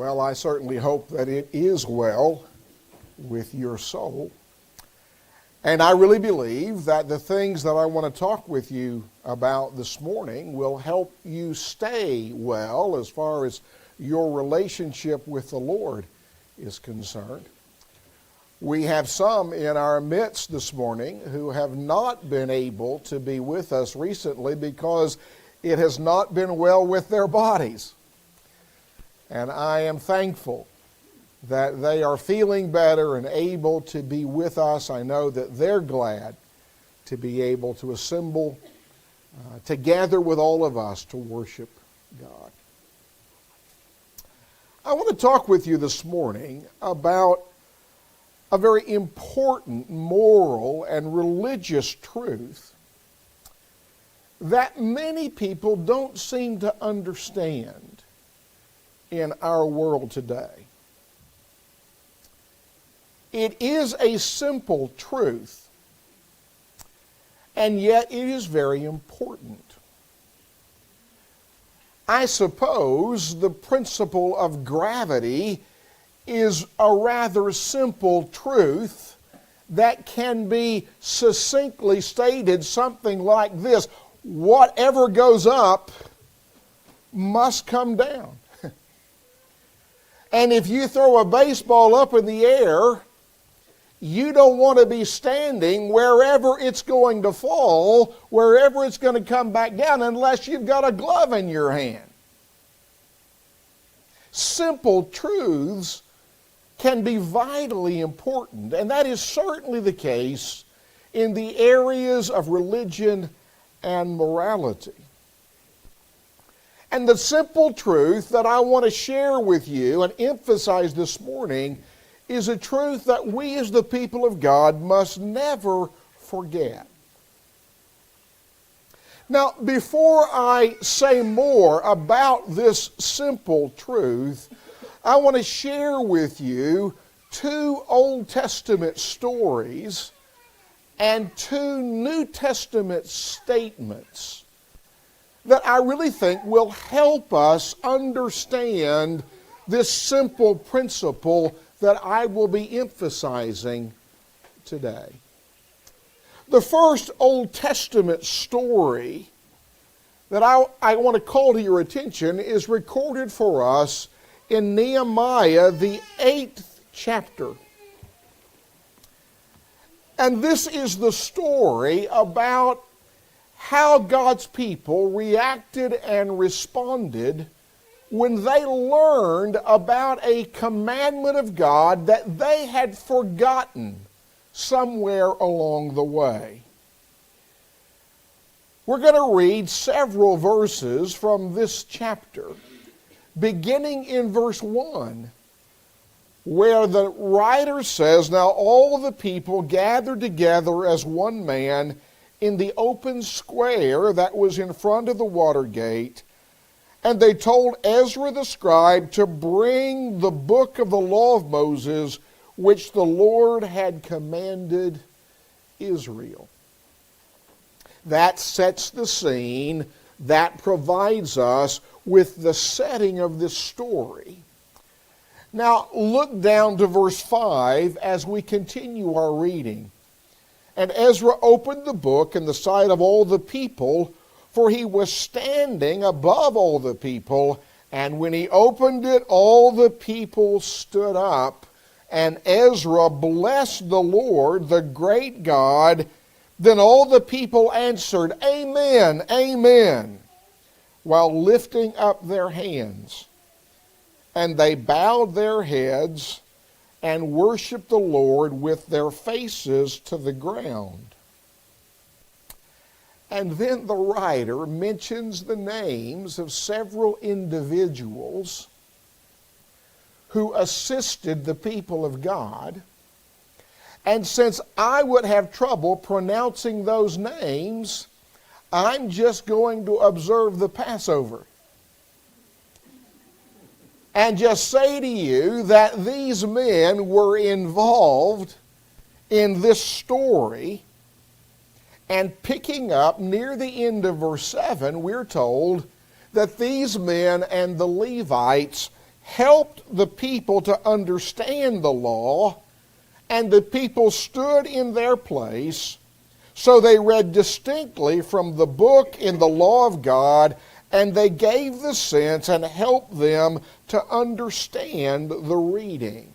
Well, I certainly hope that it is well with your soul. And I really believe that the things that I want to talk with you about this morning will help you stay well as far as your relationship with the Lord is concerned. We have some in our midst this morning who have not been able to be with us recently because it has not been well with their bodies. And I am thankful that they are feeling better and able to be with us. I know that they're glad to be able to assemble together with all of us to worship God. I want to talk with you this morning about a very important moral and religious truth that many people don't seem to understand in our world today. It is a simple truth, and yet it is very important. I suppose the principle of gravity is a rather simple truth that can be succinctly stated something like this: whatever goes up must come down. And if you throw a baseball up in the air, you don't want to be standing wherever it's going to fall, wherever it's going to come back down, unless you've got a glove in your hand. Simple truths can be vitally important, and that is certainly the case in the areas of religion and morality. And the simple truth that I want to share with you and emphasize this morning is a truth that we as the people of God must never forget. Now, before I say more about this simple truth, I want to share with you two Old Testament stories and two New Testament statements that I really think will help us understand this simple principle that I will be emphasizing today. The first Old Testament story that I want to call to your attention is recorded for us in Nehemiah, the 8th chapter. And this is the story about how God's people reacted and responded when they learned about a commandment of God that they had forgotten somewhere along the way. We're going to read several verses from this chapter, beginning in verse 1, where the writer says, "Now all the people gathered together as one man in the open square that was in front of the water gate, and they told Ezra the scribe to bring the book of the law of Moses, which the Lord had commanded Israel." That sets the scene. That provides us with the setting of this story. Now look down to verse 5 as we continue our reading. "And Ezra opened the book in the sight of all the people, for he was standing above all the people. And when he opened it, all the people stood up. And Ezra blessed the Lord, the great God. Then all the people answered, 'Amen, amen,' while lifting up their hands. And they bowed their heads and worshiped the Lord with their faces to the ground." And then the writer mentions the names of several individuals who assisted the people of God. And since I would have trouble pronouncing those names, I'm just going to observe the Passover and just say to you that these men were involved in this story. And picking up near the end of verse 7, we're told that these men and the Levites helped the people to understand the law, and the people stood in their place, so they read distinctly from the book in the law of God, and they gave the sense and helped them to understand the reading.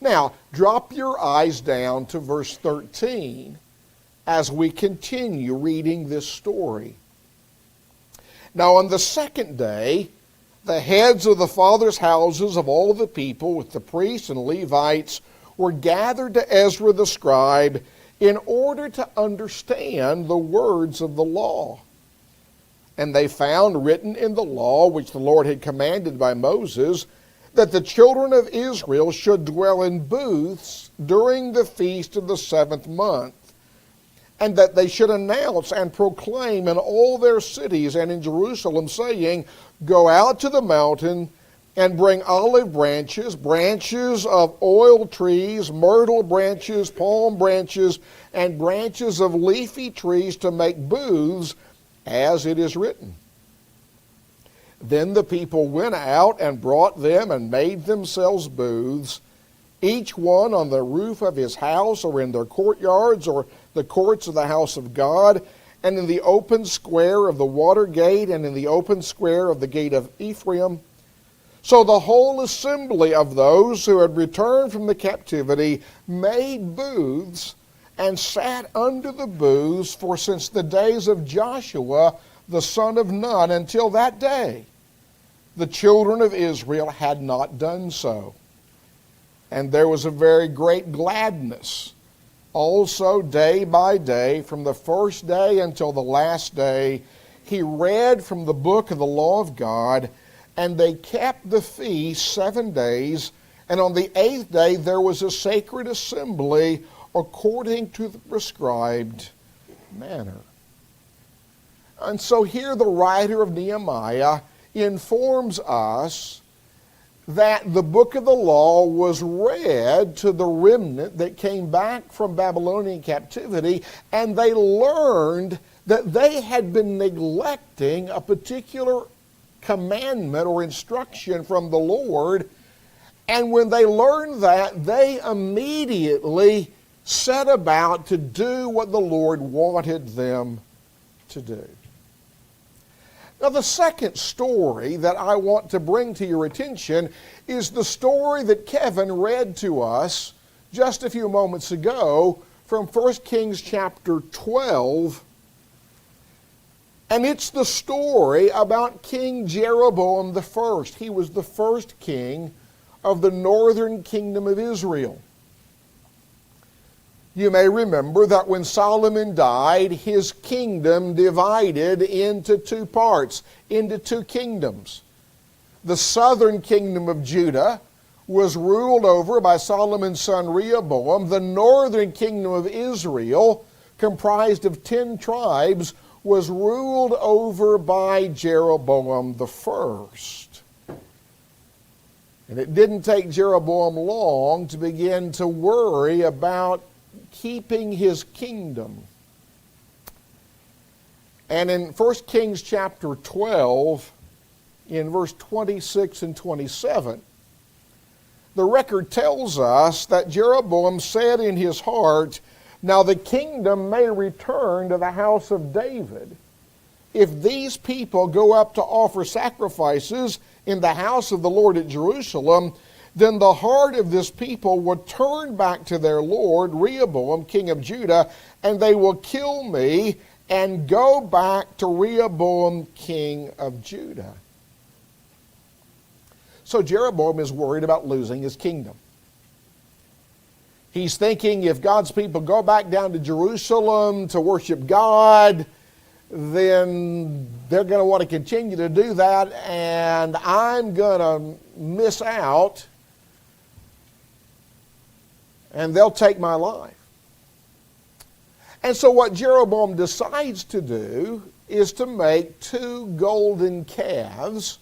Now, drop your eyes down to verse 13 as we continue reading this story. Now, on the second day, the heads of the fathers' houses of all the people, with the priests and Levites, were gathered to Ezra the scribe in order to understand the words of the law. And they found written in the law, which the Lord had commanded by Moses, that the children of Israel should dwell in booths during the feast of the 7th month, and that they should announce and proclaim in all their cities and in Jerusalem, saying, Go out to the mountain and bring olive branches, branches of oil trees, myrtle branches, palm branches, and branches of leafy trees to make booths, as it is written. Then the people went out and brought them and made themselves booths, each one on the roof of his house, or in their courtyards, or the courts of the house of God, and in the open square of the water gate, and in the open square of the gate of Ephraim. So the whole assembly of those who had returned from the captivity made booths, and sat under the booths for since the days of Joshua the son of Nun until that day. The children of Israel had not done so. And there was a very great gladness also day by day, from the first day until the last day. He read from the book of the law of God, and they kept the feast 7 days, and on the 8th day there was a sacred assembly according to the prescribed manner. And so here the writer of Nehemiah informs us that the book of the law was read to the remnant that came back from Babylonian captivity, and they learned that they had been neglecting a particular commandment or instruction from the Lord. And when they learned that, they immediately set about to do what the Lord wanted them to do. Now, the second story that I want to bring to your attention is the story that Kevin read to us just a few moments ago from 1 Kings chapter 12. And it's the story about King Jeroboam I. He was the first king of the northern kingdom of Israel. You may remember that when Solomon died, his kingdom divided into two parts, into two kingdoms. The southern kingdom of Judah was ruled over by Solomon's son Rehoboam. The northern kingdom of Israel, comprised of 10 tribes, was ruled over by Jeroboam I. And it didn't take Jeroboam long to begin to worry about keeping his kingdom. And in 1 Kings chapter 12, in verse 26 and 27, the record tells us that Jeroboam said in his heart, Now the kingdom may return to the house of David if these people go up to offer sacrifices in the house of the Lord at Jerusalem. Then the heart of this people will turn back to their lord, Rehoboam, king of Judah, and they will kill me and go back to Rehoboam, king of Judah. So Jeroboam is worried about losing his kingdom. He's thinking, if God's people go back down to Jerusalem to worship God, then they're going to want to continue to do that, and I'm going to miss out, and they'll take my life. And so what Jeroboam decides to do is to make 2 golden calves,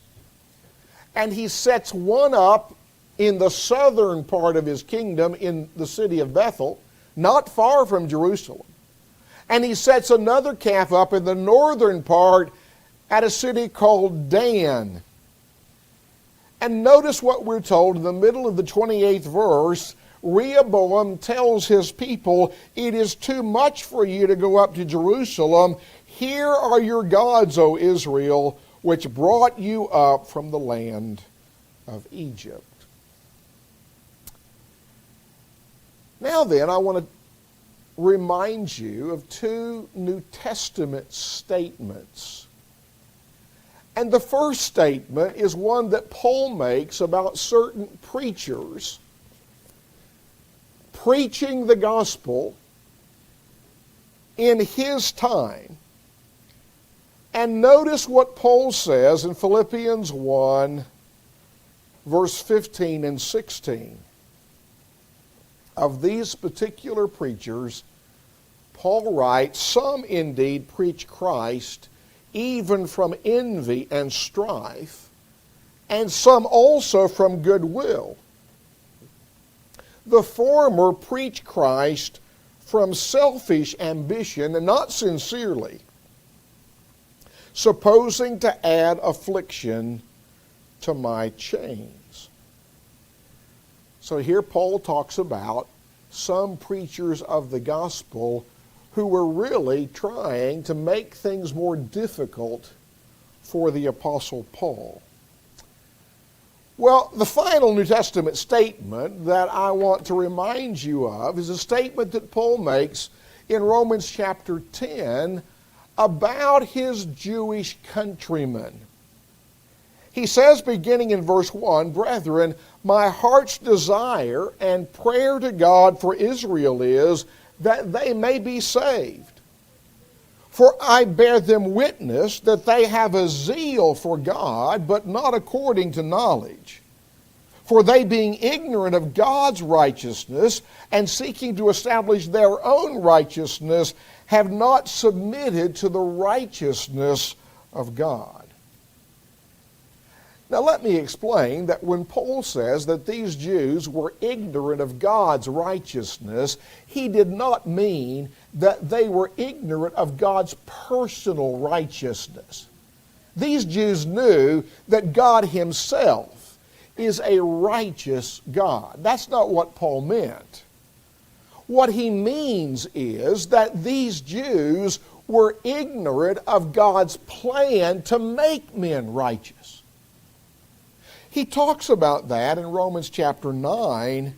and he sets one up in the southern part of his kingdom in the city of Bethel, not far from Jerusalem. And he sets another calf up in the northern part at a city called Dan. And notice what we're told in the middle of the 28th verse. Rehoboam tells his people, "It is too much for you to go up to Jerusalem. Here are your gods, O Israel, which brought you up from the land of Egypt." Now then, I want to remind you of two New Testament statements. And the first statement is one that Paul makes about certain preachers preaching the gospel in his time. And notice what Paul says in Philippians 1, verse 15 and 16. Of these particular preachers, Paul writes, "Some indeed preach Christ, even from envy and strife, and some also from goodwill. The former preach Christ from selfish ambition and not sincerely, supposing to add affliction to my chains." So here Paul talks about some preachers of the gospel who were really trying to make things more difficult for the Apostle Paul. Well, the final New Testament statement that I want to remind you of is a statement that Paul makes in Romans chapter 10 about his Jewish countrymen. He says, beginning in verse 1, "Brethren, my heart's desire and prayer to God for Israel is that they may be saved. For I bear them witness that they have a zeal for God, but not according to knowledge. For they, being ignorant of God's righteousness and seeking to establish their own righteousness, have not submitted to the righteousness of God." Now let me explain that when Paul says that these Jews were ignorant of God's righteousness, he did not mean that they were ignorant of God's personal righteousness. These Jews knew that God himself is a righteous God. That's not what Paul meant. What he means is that these Jews were ignorant of God's plan to make men righteous. He talks about that in Romans chapter 9,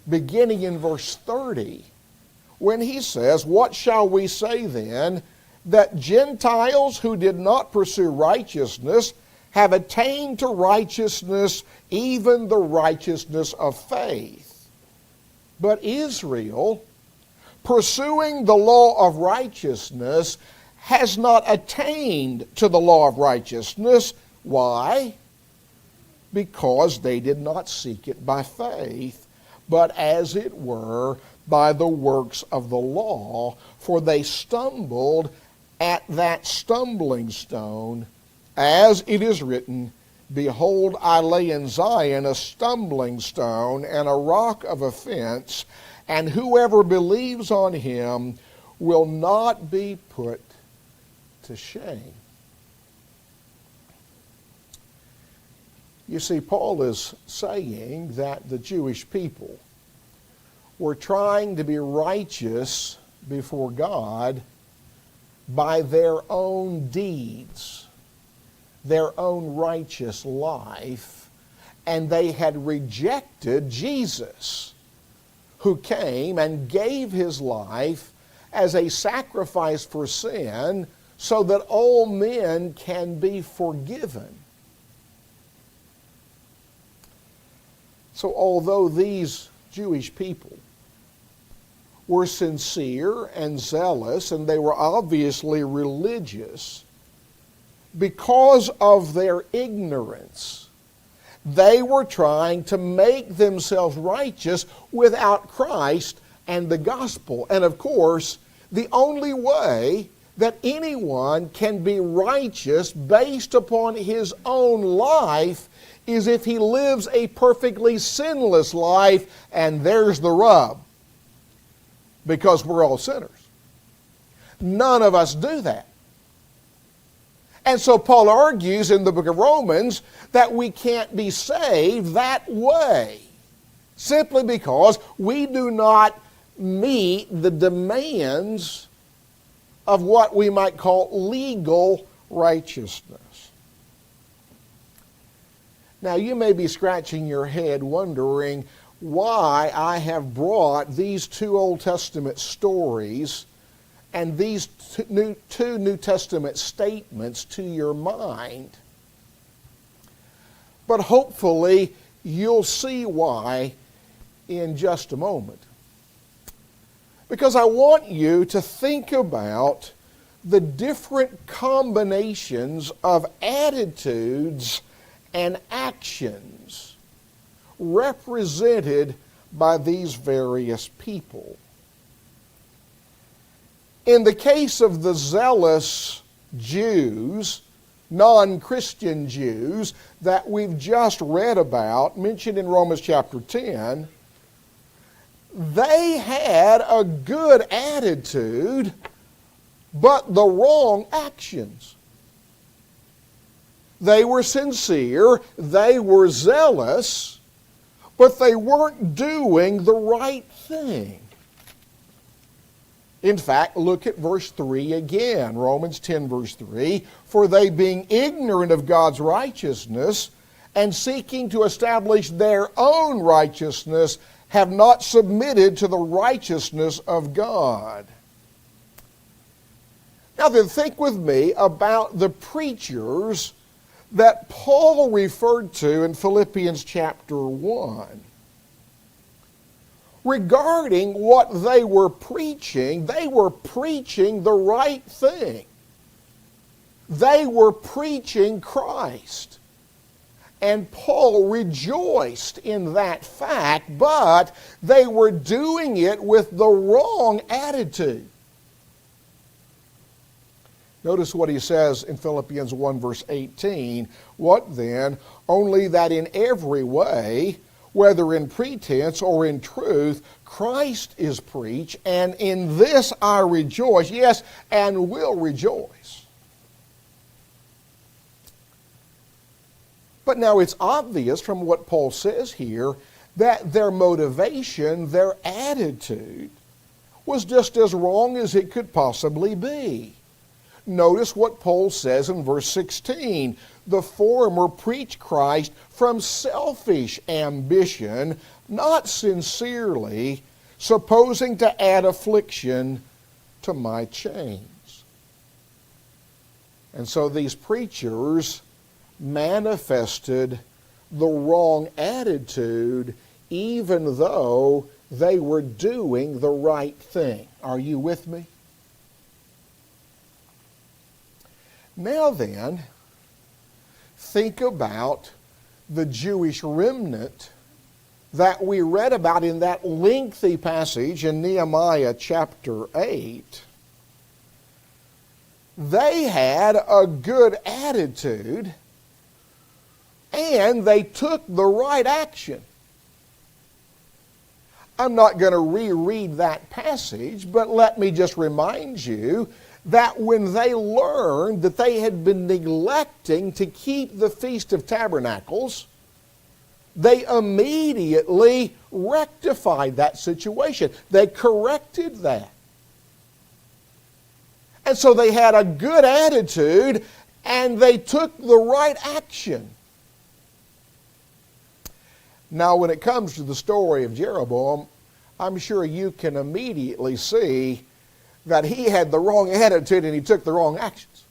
beginning in verse 30, when he says, "What shall we say then? That Gentiles who did not pursue righteousness have attained to righteousness, even the righteousness of faith. But Israel, pursuing the law of righteousness, has not attained to the law of righteousness." Why? Because they did not seek it by faith, but as it were by the works of the law, for they stumbled at that stumbling stone, as it is written, "Behold, I lay in Zion a stumbling stone and a rock of offense, and whoever believes on him will not be put to shame." You see, Paul is saying that the Jewish people were trying to be righteous before God by their own deeds, their own righteous life, and they had rejected Jesus, who came and gave his life as a sacrifice for sin so that all men can be forgiven. So although these Jewish people were sincere and zealous, and they were obviously religious, because of their ignorance, they were trying to make themselves righteous without Christ and the gospel. And of course, the only way that anyone can be righteous based upon his own life is if he lives a perfectly sinless life, and there's the rub. Because we're all sinners. None of us do that. And so Paul argues in the book of Romans that we can't be saved that way, simply because we do not meet the demands of what we might call legal righteousness. Now, you may be scratching your head wondering why I have brought these two Old Testament stories and these two New Testament statements to your mind. But hopefully you'll see why in just a moment. Because I want you to think about the different combinations of attitudes and actions represented by these various people. In the case of the zealous Jews, non-Christian Jews that we've just read about, mentioned in Romans chapter 10, they had a good attitude, but the wrong actions. They were sincere, they were zealous, but they weren't doing the right thing. In fact, look at verse 3 again, Romans 10 verse 3. For they being ignorant of God's righteousness and seeking to establish their own righteousness have not submitted to the righteousness of God. Now then, think with me about the preachers that Paul referred to in Philippians chapter 1. Regarding what they were preaching the right thing. They were preaching Christ. And Paul rejoiced in that fact, but they were doing it with the wrong attitude. Notice what he says in Philippians 1 verse 18. What then? Only that in every way, whether in pretense or in truth, Christ is preached, and in this I rejoice, yes, and will rejoice. But now it's obvious from what Paul says here that their motivation, their attitude, was just as wrong as it could possibly be. Notice what Paul says in verse 16. The former preach Christ from selfish ambition, not sincerely, supposing to add affliction to my chains. And so these preachers manifested the wrong attitude even though they were doing the right thing. Are you with me? Now then, think about the Jewish remnant that we read about in that lengthy passage in Nehemiah chapter 8. They had a good attitude and they took the right action. I'm not going to reread that passage, but let me just remind you that when they learned that they had been neglecting to keep the Feast of Tabernacles, they immediately rectified that situation. They corrected that. And so they had a good attitude and they took the right action. Now, when it comes to the story of Jeroboam, I'm sure you can immediately see that he had the wrong attitude and he took the wrong actions.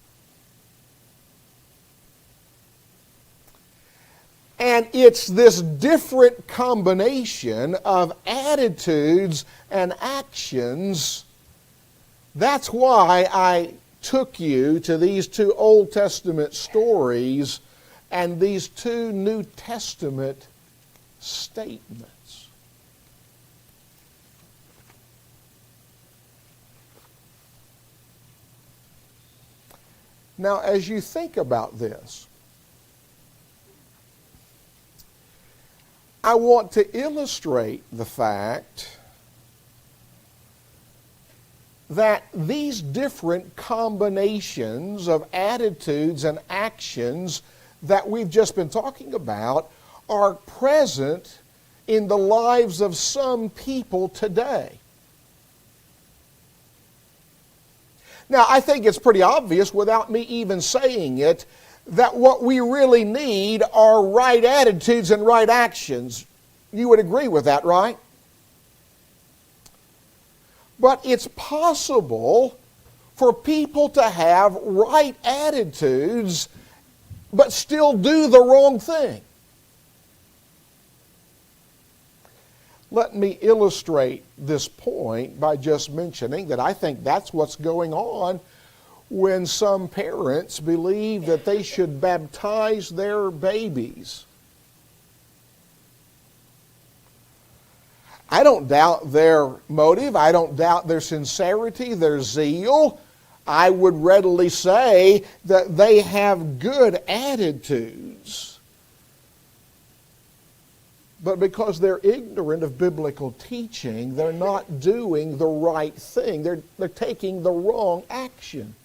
And it's this different combination of attitudes and actions. That's why I took you to these two Old Testament stories and these two New Testament statements. Now, as you think about this, I want to illustrate the fact that these different combinations of attitudes and actions that we've just been talking about are present in the lives of some people today. Now, I think it's pretty obvious without me even saying it that what we really need are right attitudes and right actions. You would agree with that, right? But it's possible for people to have right attitudes but still do the wrong thing. Let me illustrate this point by just mentioning that I think that's what's going on when some parents believe that they should baptize their babies. I don't doubt their motive. I don't doubt their sincerity, their zeal. I would readily say that they have good attitudes. But because they're ignorant of biblical teaching, they're not doing the right thing. They're taking the wrong action.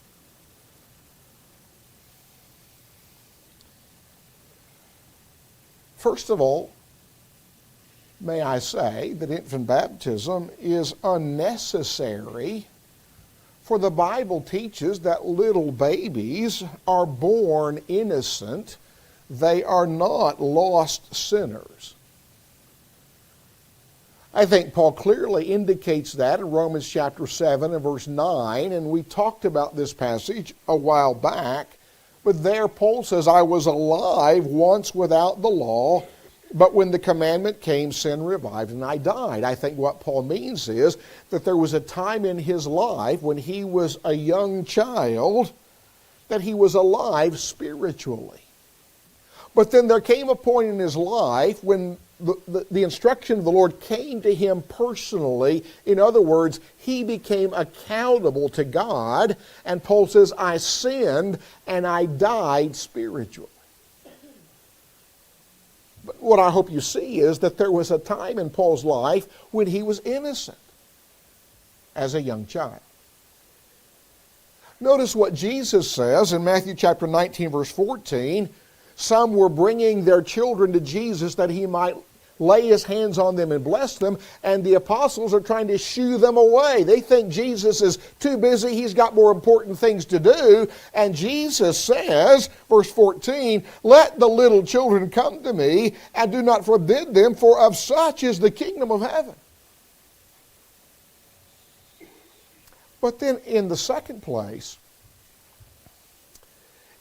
First of all, may I say that infant baptism is unnecessary, for the Bible teaches that little babies are born innocent. They are not lost sinners. I think Paul clearly indicates that in Romans chapter 7 and verse 9, and we talked about this passage a while back, but there Paul says, I was alive once without the law, but when the commandment came, sin revived and I died. I think what Paul means is that there was a time in his life when he was a young child that he was alive spiritually. But then there came a point in his life when the instruction of the Lord came to him personally. In other words, he became accountable to God, and Paul says, I sinned and I died spiritually. But what I hope you see is that there was a time in Paul's life when he was innocent as a young child. Notice what Jesus says in Matthew chapter 19, verse 14. Some were bringing their children to Jesus that he might lay his hands on them and bless them, and the apostles are trying to shoo them away. They think Jesus is too busy, he's got more important things to do, and Jesus says, verse 14, let the little children come to me, and do not forbid them, for of such is the kingdom of heaven. But then in the second place,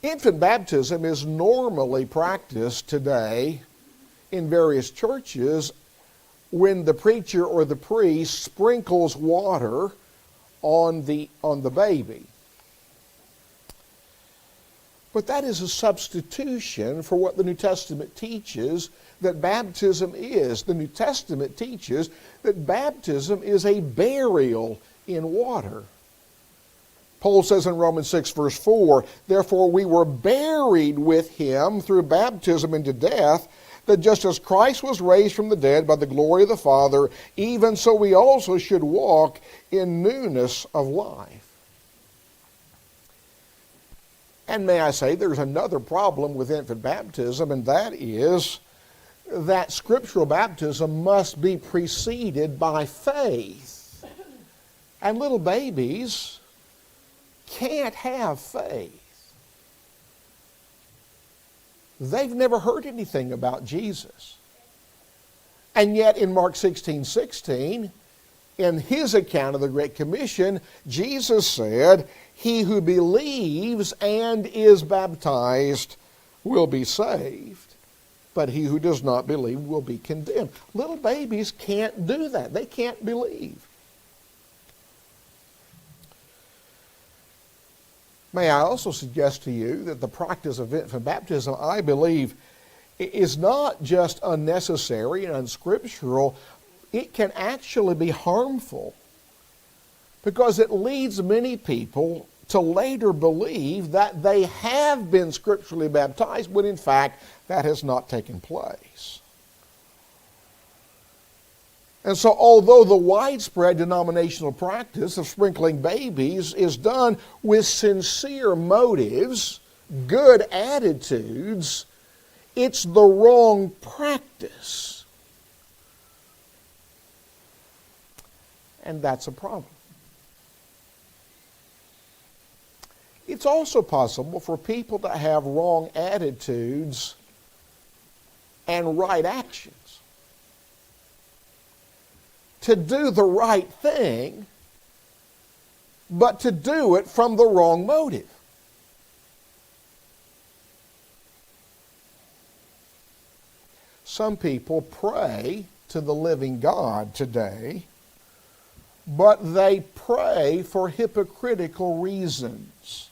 infant baptism is normally practiced today in various churches when the preacher or the priest sprinkles water on the baby. But that is a substitution for what the New Testament teaches that baptism is. The New Testament teaches that baptism is a burial in water. Paul says in Romans 6, verse 4, therefore we were buried with him through baptism into death, that just as Christ was raised from the dead by the glory of the Father, even so we also should walk in newness of life. And may I say, there's another problem with infant baptism, and that is that scriptural baptism must be preceded by faith. And little babies can't have faith. They've never heard anything about Jesus. And yet in Mark 16:16, in his account of the Great Commission, Jesus said, he who believes and is baptized will be saved, but he who does not believe will be condemned. Little babies can't do that. They can't believe. May I also suggest to you that the practice of infant baptism, I believe, is not just unnecessary and unscriptural. It can actually be harmful because it leads many people to later believe that they have been scripturally baptized when in fact that has not taken place. And so although the widespread denominational practice of sprinkling babies is done with sincere motives, good attitudes, it's the wrong practice. And that's a problem. It's also possible for people to have wrong attitudes and right actions. To do the right thing, but to do it from the wrong motive. Some people pray to the living God today, but they pray for hypocritical reasons.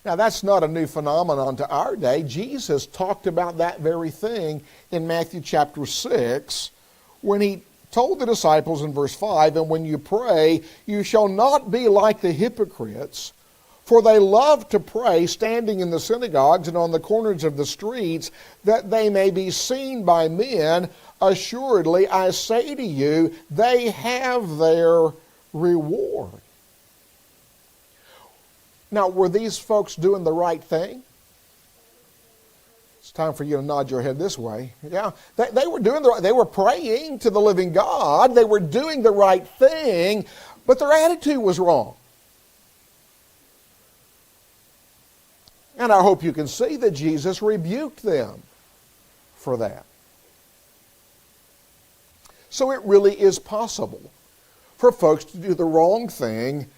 Now, that's not a new phenomenon to our day. Jesus talked about that very thing in Matthew chapter 6 when he told the disciples in verse 5, "And when you pray, you shall not be like the hypocrites, for they love to pray standing in the synagogues and on the corners of the streets, that they may be seen by men. Assuredly, I say to you, they have their reward." Now, were these folks doing the right thing? It's time for you to nod your head this way. Yeah, they were doing the right. They were praying to the living God. They were doing the right thing, but their attitude was wrong. And I hope you can see that Jesus rebuked them for that. So it really is possible for folks to do the wrong thing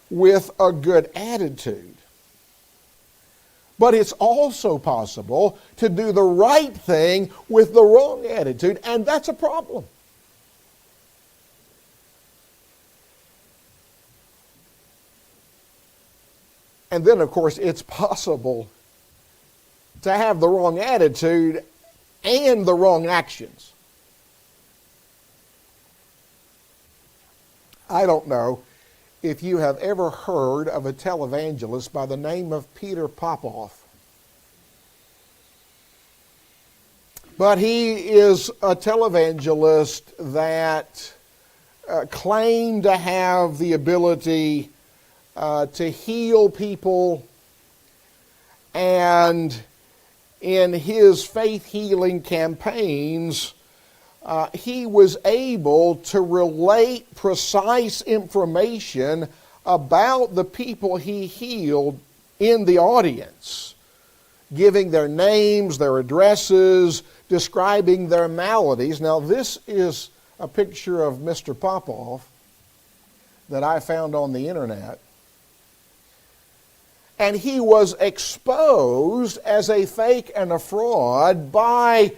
with a good attitude. But it's also possible to do the right thing with the wrong attitude, and that's a problem. And then, of course, it's possible to have the wrong attitude and the wrong actions. I don't know if you have ever heard of a televangelist by the name of Peter Popoff. But he is a televangelist that claimed to have the ability to heal people, and in his faith healing campaigns, he was able to relate precise information about the people he healed in the audience, giving their names, their addresses, describing their maladies. Now, this is a picture of Mr. Popoff that I found on the internet. And he was exposed as a fake and a fraud by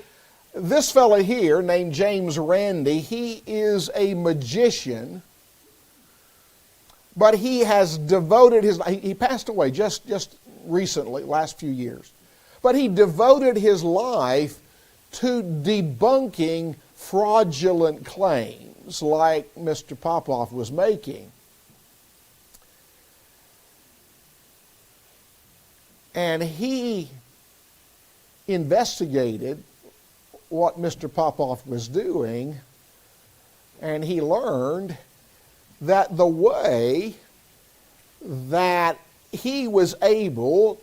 this fellow here named James Randi. He is a magician, but he has devoted his life. He passed away just recently, last few years. But he devoted his life to debunking fraudulent claims like Mr. Popoff was making. And he investigated what Mr. Popoff was doing, and he learned that the way that he was able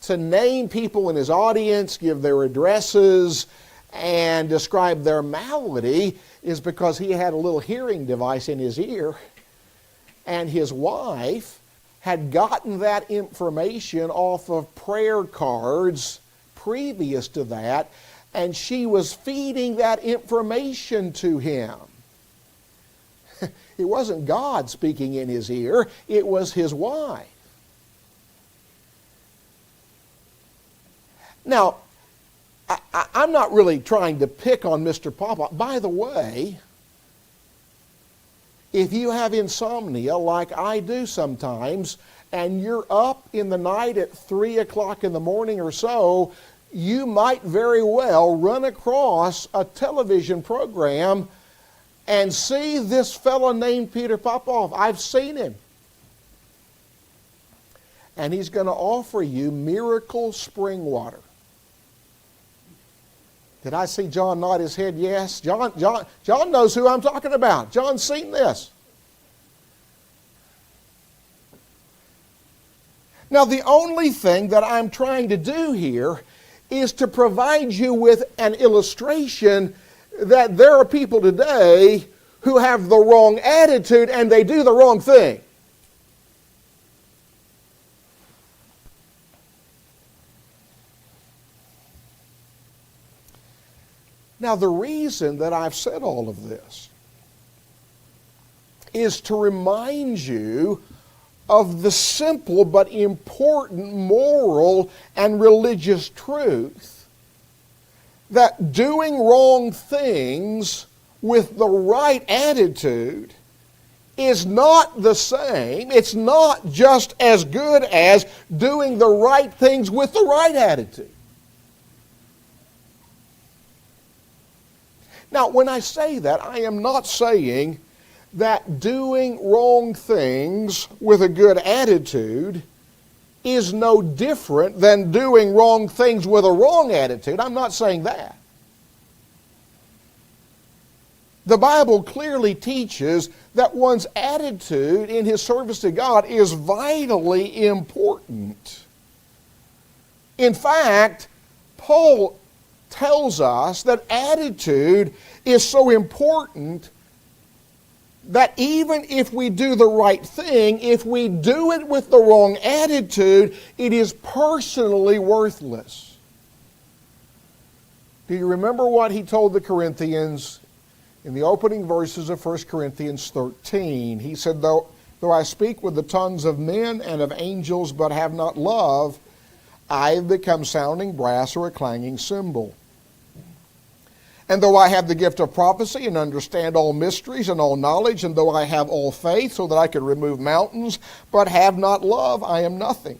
to name people in his audience, give their addresses, and describe their malady is because he had a little hearing device in his ear, and his wife had gotten that information off of prayer cards previous to that, and she was feeding that information to him. It wasn't God speaking in his ear, it was his wife. Now, I'm not really trying to pick on Mr. Popoff. By the way, if you have insomnia like I do sometimes, and you're up in the night at 3 o'clock in the morning or so, you might very well run across a television program and see this fellow named Peter Popoff. I've seen him. And he's going to offer you miracle spring water. Did I see John nod his head? Yes. John knows who I'm talking about. John's seen this. Now, the only thing that I'm trying to do here is to provide you with an illustration that there are people today who have the wrong attitude and they do the wrong thing. Now, the reason that I've said all of this is to remind you of the simple but important moral and religious truth that doing wrong things with the right attitude is not the same. It's not just as good as doing the right things with the right attitude. Now, when I say that, I am not saying that doing wrong things with a good attitude is no different than doing wrong things with a wrong attitude. I'm not saying that. The Bible clearly teaches that one's attitude in his service to God is vitally important. In fact, Paul tells us that attitude is so important that even if we do the right thing, if we do it with the wrong attitude, it is personally worthless. Do you remember what he told the Corinthians in the opening verses of 1 Corinthians 13? He said, though I speak with the tongues of men and of angels, but have not love, I have become sounding brass or a clanging cymbal. And though I have the gift of prophecy and understand all mysteries and all knowledge, and though I have all faith so that I could remove mountains, but have not love, I am nothing.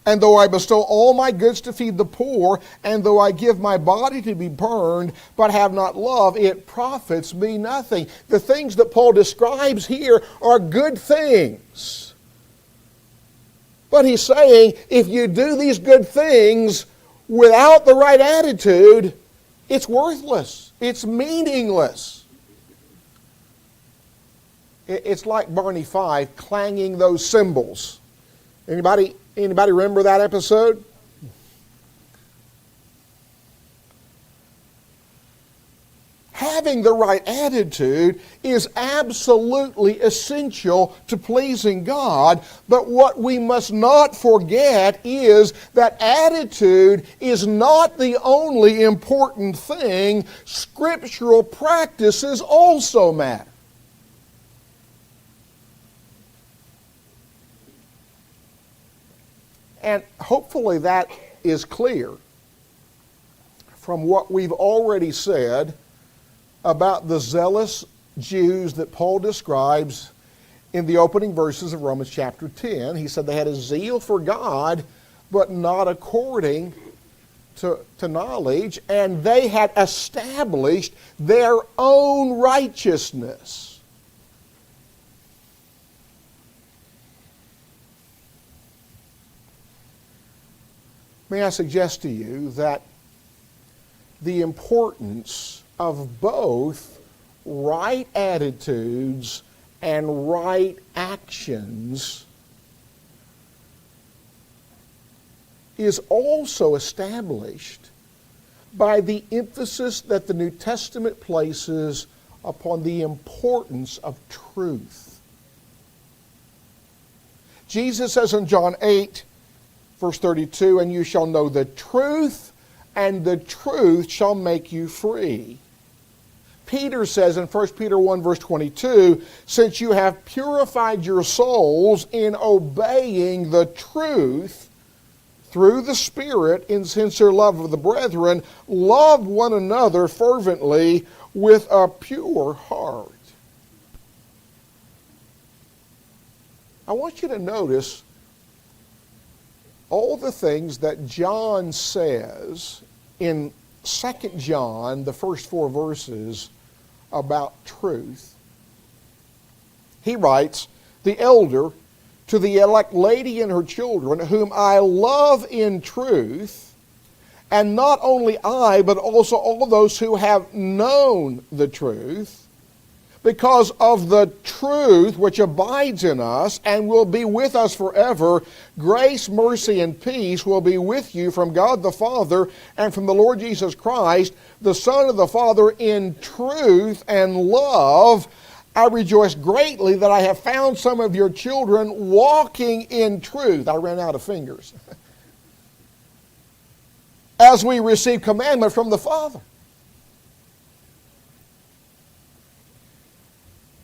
And though I bestow all my goods to feed the poor, and though I give my body to be burned, but have not love, it profits me nothing. The things that Paul describes here are good things. But he's saying, if you do these good things without the right attitude, it's worthless. It's meaningless. It's like Barney Fife clanging those cymbals. Anybody remember that episode? Having the right attitude is absolutely essential to pleasing God, but what we must not forget is that attitude is not the only important thing. Scriptural practices also matter. And hopefully that is clear from what we've already said about the zealous Jews that Paul describes in the opening verses of Romans chapter 10. He said they had a zeal for God, but not according to knowledge, and they had established their own righteousness. May I suggest to you that the importance of both right attitudes and right actions is also established by the emphasis that the New Testament places upon the importance of truth. Jesus says in John 8, verse 32, "And you shall know the truth, and the truth shall make you free." Peter says in 1 Peter 1 verse 22, "Since you have purified your souls in obeying the truth through the Spirit in sincere love of the brethren, love one another fervently with a pure heart." I want you to notice all the things that John says in 2 John, the first 4 verses, about truth. He writes, "The elder to the elect lady and her children, whom I love in truth, And not only I, but also all those who have known the truth, because of the truth which abides in us and will be with us forever. Grace, mercy, and peace will be with you from God the Father and from the Lord Jesus Christ, the Son of the Father, in truth and love. I rejoice greatly that I have found some of your children walking in truth. I ran out of fingers. As we receive commandment from the Father.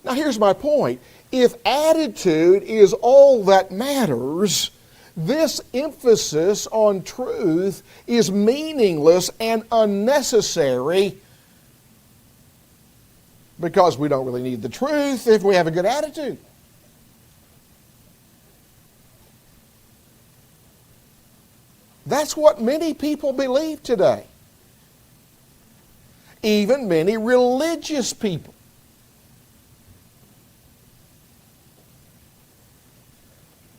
Now here's my point. If attitude is all that matters, this emphasis on truth is meaningless and unnecessary, because we don't really need the truth if we have a good attitude. That's what many people believe today. Even many religious people.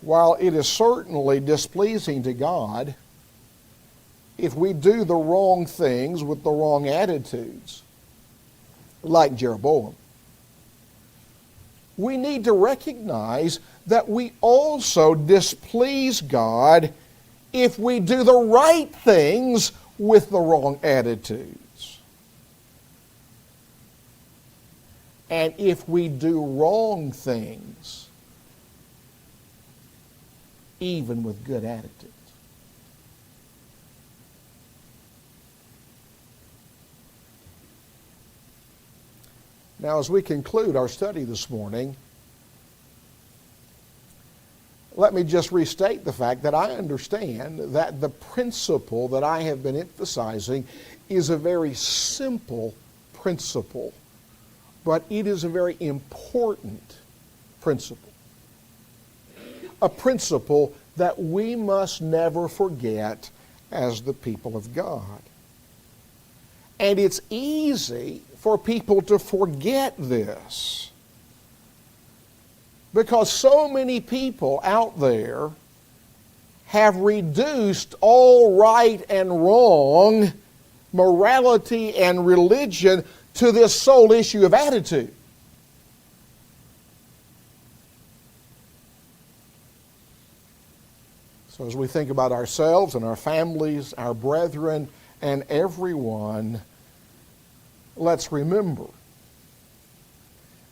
While it is certainly displeasing to God if we do the wrong things with the wrong attitudes, like Jeroboam, we need to recognize that we also displease God if we do the right things with the wrong attitudes. And if we do wrong things even with good attitudes. Now, as we conclude our study this morning, let me just restate the fact that I understand that the principle that I have been emphasizing is a very simple principle, but it is a very important principle. A principle that we must never forget as the people of God. And it's easy for people to forget this, because so many people out there have reduced all right and wrong, morality and religion, to this sole issue of attitude. So as we think about ourselves and our families, our brethren, and everyone, let's remember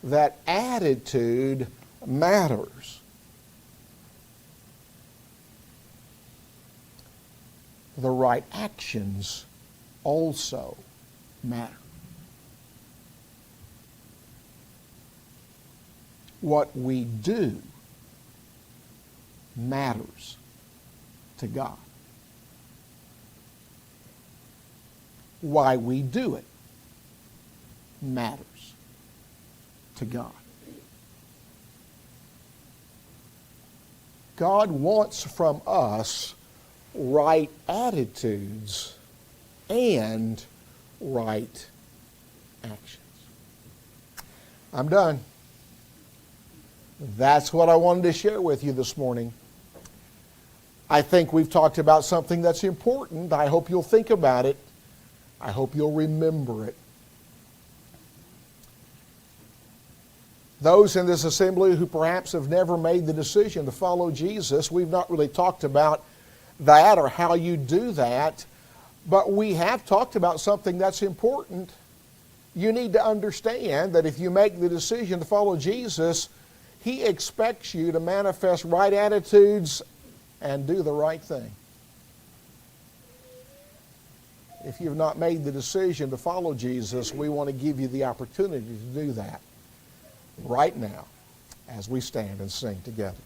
that attitude matters. The right actions also matter. What we do matters to God. Why we do it matters to God. God wants from us right attitudes and right actions. I'm done. That's what I wanted to share with you this morning. I think we've talked about something that's important. I hope you'll think about it. I hope you'll remember it. Those in this assembly who perhaps have never made the decision to follow Jesus, we've not really talked about that or how you do that, but we have talked about something that's important. You need to understand that if you make the decision to follow Jesus, He expects you to manifest right attitudes and do the right thing. If you've not made the decision to follow Jesus, we want to give you the opportunity to do that right now as we stand and sing together.